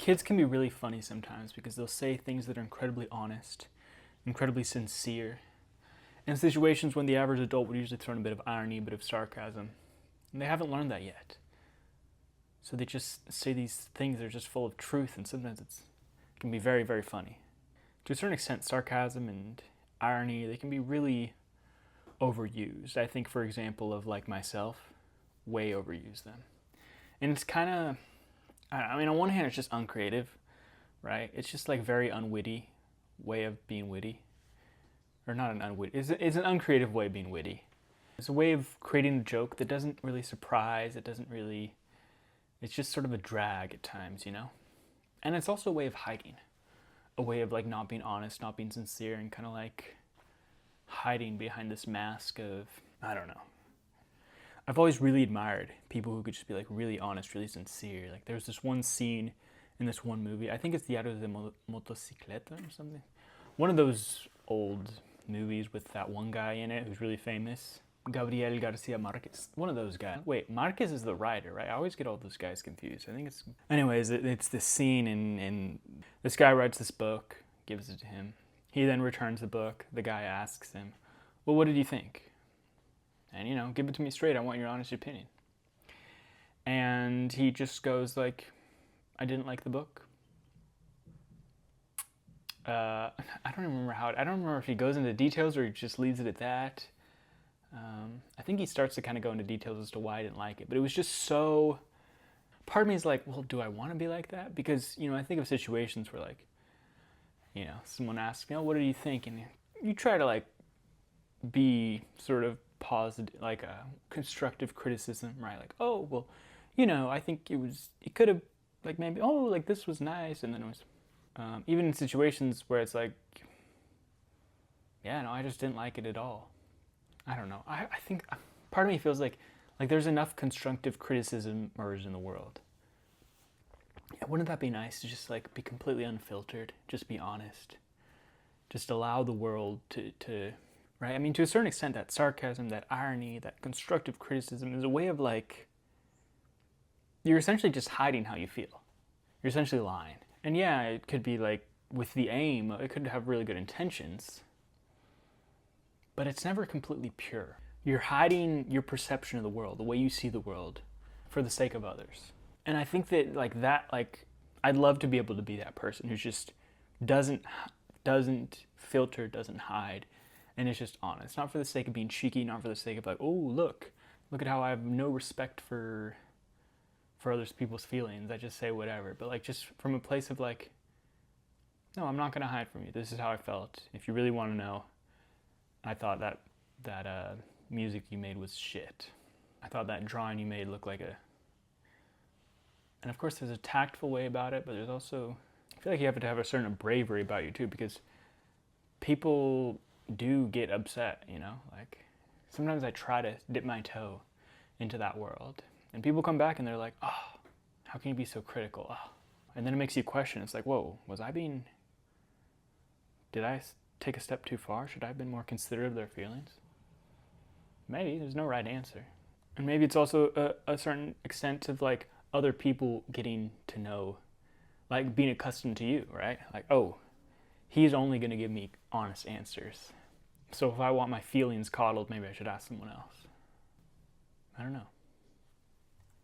Kids can be really funny sometimes because they'll say things that are incredibly honest, incredibly sincere, in situations when the average adult would usually throw in a bit of irony, a bit of sarcasm. And they haven't learned that yet. So they just say these things that are just full of truth, and sometimes it can be very, very funny. To a certain extent, sarcasm and irony, they can be really overused. I think, for example, of like myself, way overuse them. And it's kind of, I mean, on one hand, it's just uncreative, right? It's just like very unwitty way of being witty. Or not an unwitty, it's an uncreative way of being witty. It's a way of creating a joke that doesn't really surprise, it's just sort of a drag at times, you know? And it's also a way of hiding. A way of like not being honest, not being sincere, and kind of like hiding behind this mask of, I don't know. I've always really admired people who could just be like really honest, really sincere. Like there's this one scene in this one movie, I think it's Diario de Motocicleta or something. One of those old movies with that one guy in it who's really famous. Gabriel Garcia Marquez. One of those guys. Wait, Marquez is the writer, right? I always get all those guys confused. I think it's... Anyways, it's this scene and this guy writes this book, gives it to him. He then returns the book. The guy asks him, well, what did you think? And, you know, give it to me straight. I want your honest opinion. And he just goes like, I didn't like the book. I don't remember I don't remember if he goes into details or he just leaves it at that. I think he starts to kind of go into details as to why I didn't like it, but it was just so, part of me is like, well, do I want to be like that? Because, you know, I think of situations where like, you know, someone asks, you know, what do you think? And you try to like be sort of positive, like a constructive criticism, right? Like, oh, well, you know, I think it could have, like maybe, oh, like this was nice. And then it was, even in situations where it's like, yeah, no, I just didn't like it at all. I don't know. I think part of me feels like there's enough constructive criticism in the world. Yeah, wouldn't that be nice to just like be completely unfiltered, just be honest, just allow the world to right? I mean, to a certain extent, that sarcasm, that irony, that constructive criticism is a way of like, you're essentially just hiding how you feel. You're essentially lying. And yeah, it could be like with the aim, it could have really good intentions, but it's never completely pure. You're hiding your perception of the world, the way you see the world, for the sake of others. And I think that I'd love to be able to be that person who just doesn't filter, doesn't hide, and it's just honest. Not for the sake of being cheeky, not for the sake of like, oh, look at how I have no respect for other people's feelings. I just say whatever. But like just from a place of like, no, I'm not going to hide from you. This is how I felt. If you really want to know, I thought that music you made was shit. I thought that drawing you made looked like a... And of course there's a tactful way about it, but there's also... I feel like you have to have a certain bravery about you too, because people do get upset, you know? Like, sometimes I try to dip my toe into that world. And people come back and they're like, oh, how can you be so critical? Oh. And then it makes you question. It's like, whoa, did I take a step too far? Should I have been more considerate of their feelings? Maybe, there's no right answer. And maybe it's also a certain extent of like other people getting to know, like being accustomed to you, right? Like, oh, he's only gonna give me honest answers. So if I want my feelings coddled, maybe I should ask someone else. I don't know.